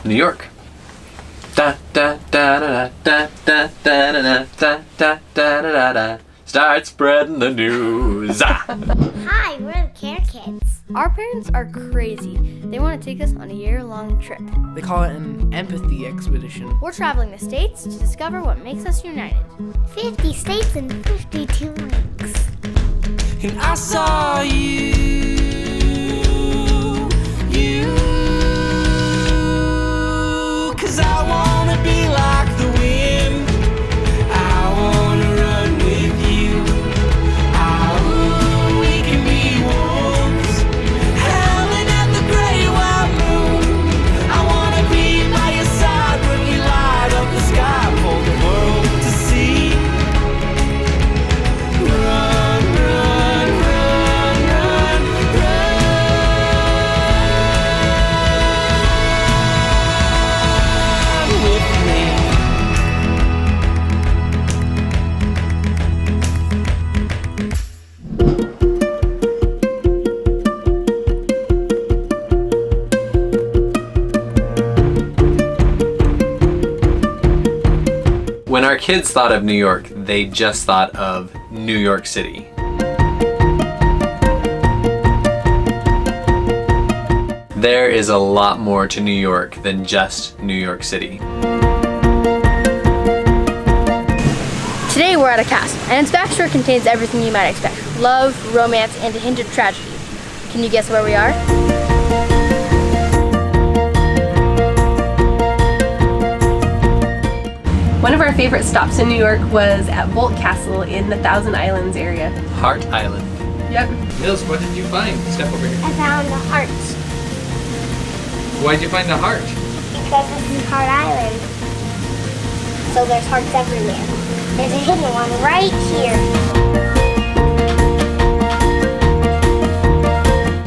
New York. Da da da da da da da da da da da da da. Start spreading the news. Hi, we're the Care Kids. Our parents are crazy. They want to take us on a year-long trip. They call it an empathy expedition. We're traveling the states to discover what makes us united. 50 states and 52 weeks. And I saw you, 'cause I wanna be like the wind. I wanna run with you. Oh, we can be wolves, howling at the great white moon. I wanna be by your side when you light up the sky for the world to see. Run, run, run, run, run with me. When our kids thought of New York, they just thought of New York City. There is a lot more to New York than just New York City. Today we're at a castle, and its backstory contains everything you might expect. Love, romance, and a hint of tragedy. Can you guess where we are? One of our favorite stops in New York was at Boalt Castle in the Thousand Islands area. Hart Island. Yep. Mills, what did you find? Step over here. I found a heart Why'd you find a heart? because this is Hart Island. So there's hearts everywhere. There's a hidden one right here.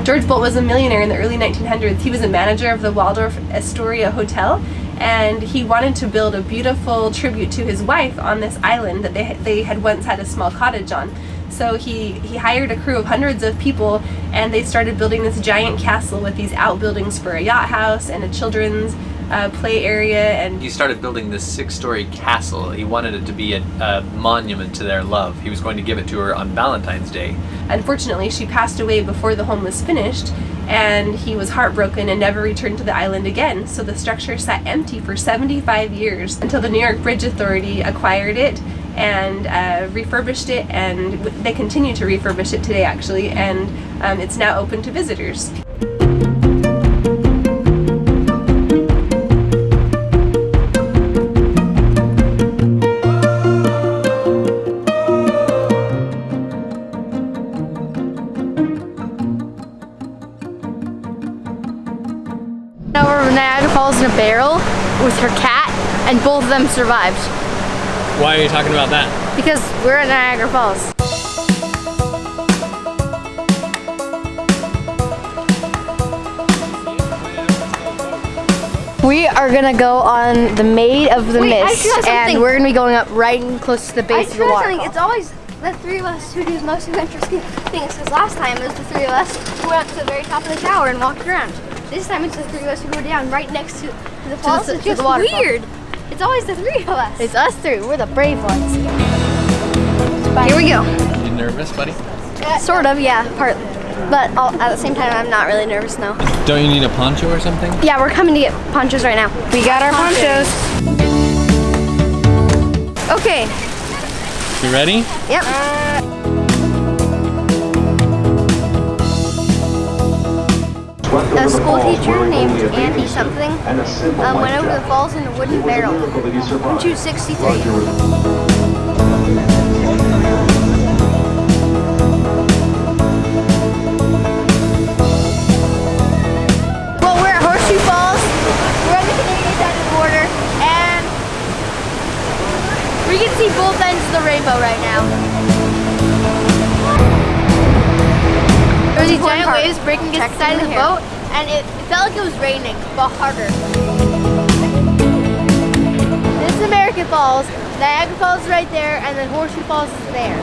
George Boalt was a millionaire in the early 1900s. He was a manager of the Waldorf Astoria Hotel, and he wanted to build a beautiful tribute to his wife on this island that they had once had a small cottage on. So he hired a crew of hundreds of people, and they started building this giant castle with these outbuildings for a yacht house and a children's play area. And He started building this 6-story castle. He wanted it to be a monument to their love. He was going to give it to her on Valentine's Day. unfortunately, she passed away before the home was finished, and he was heartbroken and never returned to the island again. So the structure sat empty for 75 years until the New York Bridge Authority acquired it and refurbished it, and they continue to refurbish it today actually, and it's now open to visitors. Now we're in Niagara Falls in a barrel with her cat, and both of them survived. Why are you talking about that? Because we're at Niagara Falls. We are gonna go on the Maid of the Mist, and we're gonna be going up right and close to the base of the waterfall. It's always the three of us who do the most interesting things, because last time it was the three of us who went up to the very top of the tower and walked around. This time it's the three of us who go down right next to the falls. It's just weird. It's always the three of us. It's us three. We're the brave ones. Here we go. You nervous, buddy? Sort of, yeah, partly. But at the same time, I'm not really nervous now. Don't you need a poncho or something? Yeah, we're coming to get ponchos right now. We got our ponchos. Okay. You ready? Yep. A school teacher named Andy something went over the falls in a wooden barrel in 263. Well, we're at Horseshoe Falls. We're on the Canadian side of the border, and we can see both ends of the rainbow right now. There was these giant waves breaking against the side of the boat, and it felt like it was raining, but harder. This is American Falls, Niagara Falls is right there, and then Horseshoe Falls is there.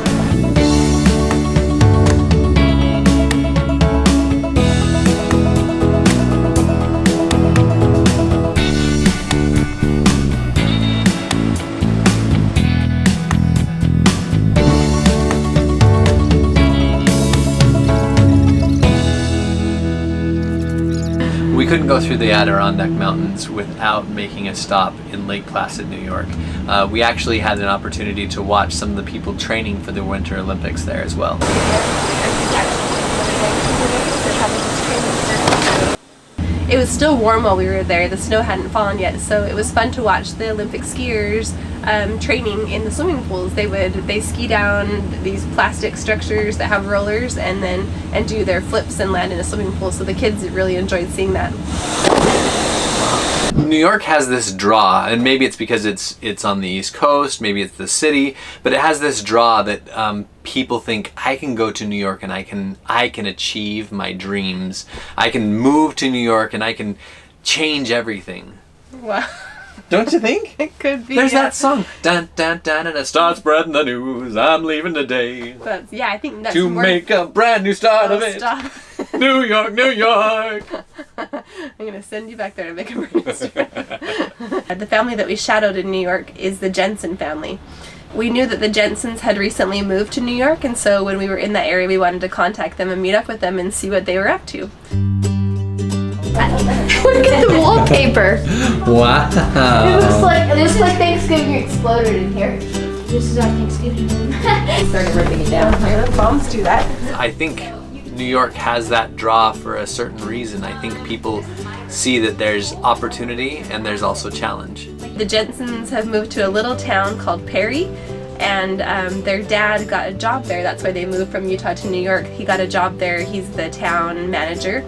go through the Adirondack Mountains without making a stop in Lake Placid, New York. We actually had an opportunity to watch some of the people training for the Winter Olympics there as well. It was still warm while we were there. The snow hadn't fallen yet, so it was fun to watch the Olympic skiers training in the swimming pools. They ski down these plastic structures that have rollers and do their flips and land in a swimming pool. So the kids really enjoyed seeing that. New York has this draw, and maybe it's because it's on the East Coast, maybe it's the city, but it has this draw that people think, I can go to New York and I can achieve my dreams. I can move to New York and I can change everything. Wow. Don't you think? It could be. There's that song. Dun, dun, dun, dun, start spreading the news. I'm leaving today. Yeah, I think that's to make a brand new start of it. Stop. New York, New York. I'm going to send you back there to make a brand new start. The family that we shadowed in New York is the Jensen family. We knew that the Jensens had recently moved to New York, and so when we were in that area, we wanted to contact them and meet up with them and see what they were up to. Look at the wallpaper. Wow. It looks like Thanksgiving exploded in here. This is our Thanksgiving room. Started ripping it down. Moms do that. I think New York has that draw for a certain reason. I think people see that there's opportunity and there's also challenge. The Jensens have moved to a little town called Perry, and their dad got a job there. That's why they moved from Utah to New York. He got a job there. He's the town manager.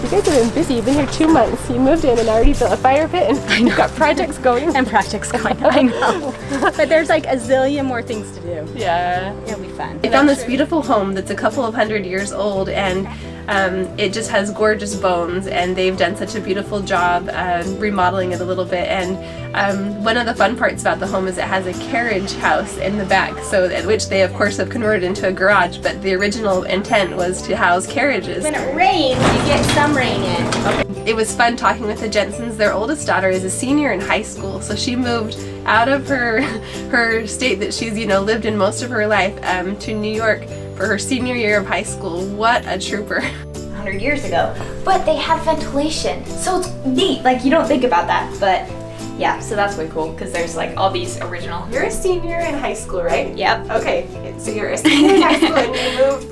You guys have been busy. You've been here 2 months. You moved in and already built a fire pit, and you've got projects going. And projects going, I know. But there's like a zillion more things to do. Yeah. It'll be fun. They found this beautiful home that's a couple of 100 years old, and it just has gorgeous bones, and they've done such a beautiful job remodeling it a little bit. And one of the fun parts about the home is it has a carriage house in the back, which they of course have converted into a garage, but the original intent was to house carriages. When it rains, you get some rain in. Okay. It was fun talking with the Jensens. Their oldest daughter is a senior in high school, so she moved out of her state that she's lived in most of her life to New York for her senior year of high school. What a trooper. 100 years ago. But they have ventilation, so it's neat. Like, you don't think about that, but yeah, so that's way cool because there's like all these original. You're a senior in high school, right? Yep. Okay, so you're a senior in high school and you moved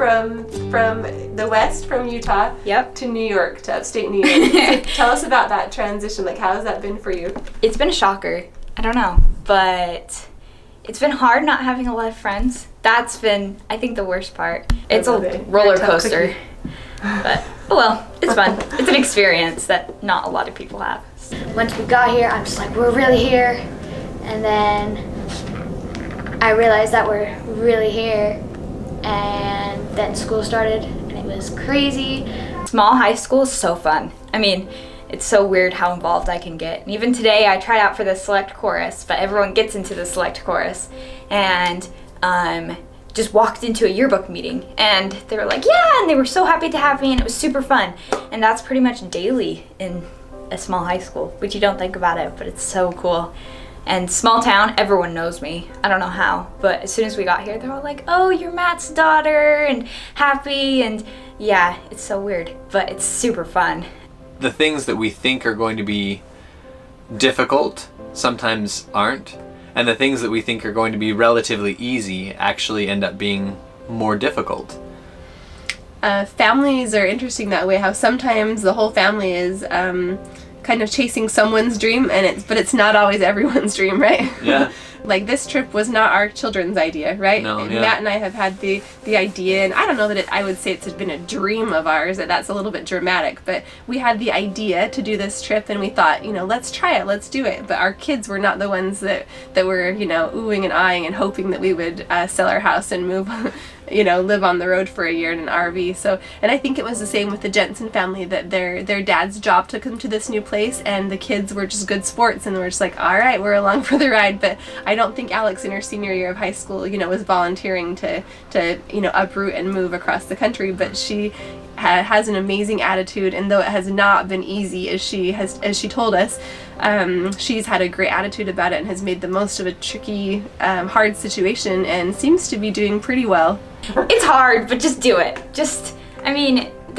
from the west, from Utah, Yep. to New York, to upstate New York. So tell us about that transition. Like, how has that been for you? It's been a shocker. I don't know, but it's been hard not having a lot of friends. That's been, I think, the worst part. It's a roller coaster. But, oh well, it's fun. It's an experience that not a lot of people have. Once we got here, I'm just like, we're really here. And then I realized that we're really here. And then school started, and it was crazy. Small high school is so fun. I mean, it's so weird how involved I can get. And even today, I tried out for the select chorus, but everyone gets into the select chorus. And just walked into a yearbook meeting, and they were like, yeah, and they were so happy to have me, and it was super fun. And that's pretty much daily in a small high school, which you don't think about it, but it's so cool. And small town, everyone knows me. I don't know how, but as soon as we got here, they're all like, oh, you're Matt's daughter, and happy, and yeah, it's so weird, but it's super fun. The things that we think are going to be difficult sometimes aren't, and the things that we think are going to be relatively easy actually end up being more difficult. Families are interesting that way, how sometimes the whole family is kind of chasing someone's dream, but it's not always everyone's dream, right? Yeah. Like, this trip was not our children's idea, right? No, And yeah. Matt and I have had the idea, and I don't know that I would say it's been a dream of ours, that's a little bit dramatic, but we had the idea to do this trip, and we thought, let's try it, let's do it. But our kids were not the ones that were, oohing and eyeing and hoping that we would sell our house and move, live on the road for a year in an RV. So, and I think it was the same with the Jensen family, that their dad's job took them to this new place, and the kids were just good sports, and they were just like, all right, we're along for the ride. But I don't think Alex in her senior year of high school, was volunteering to uproot and move across the country, but she has an amazing attitude, and though it has not been easy, as she told us, she's had a great attitude about it and has made the most of a tricky, hard situation, and seems to be doing pretty well. It's hard, but just do it.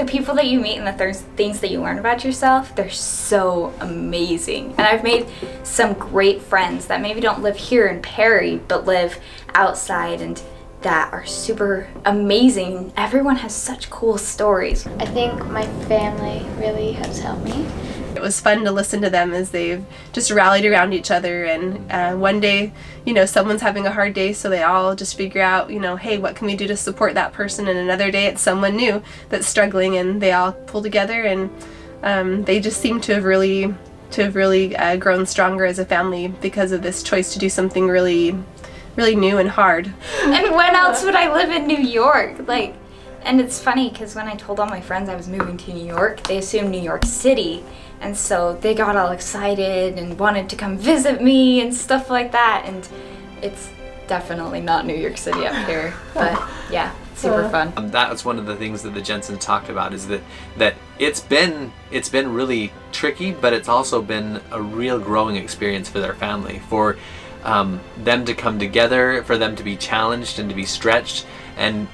the people that you meet and the things that you learn about yourself, they're so amazing. And I've made some great friends that maybe don't live here in Perry, but live outside, and that are super amazing. Everyone has such cool stories. I think my family really has helped me. It was fun to listen to them as they've just rallied around each other, and one day, someone's having a hard day, so they all just figure out, hey, what can we do to support that person? And another day it's someone new that's struggling, and they all pull together, and they just seem to have really grown stronger as a family because of this choice to do something really new and hard. And when else would I live in New York? And it's funny because when I told all my friends I was moving to New York, they assumed New York City. And so they got all excited and wanted to come visit me and stuff like that. And it's definitely not New York City up here. But yeah, super fun. That was one of the things that the Jensens talked about, is that it's been really tricky, but it's also been a real growing experience for their family. For them to come together, for them to be challenged and to be stretched, and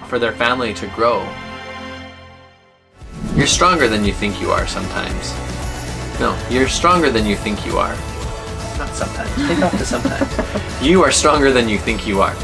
for their family to grow. You're stronger than you think you are sometimes. No, you're stronger than you think you are. Not sometimes. Take off to sometimes. You are stronger than you think you are.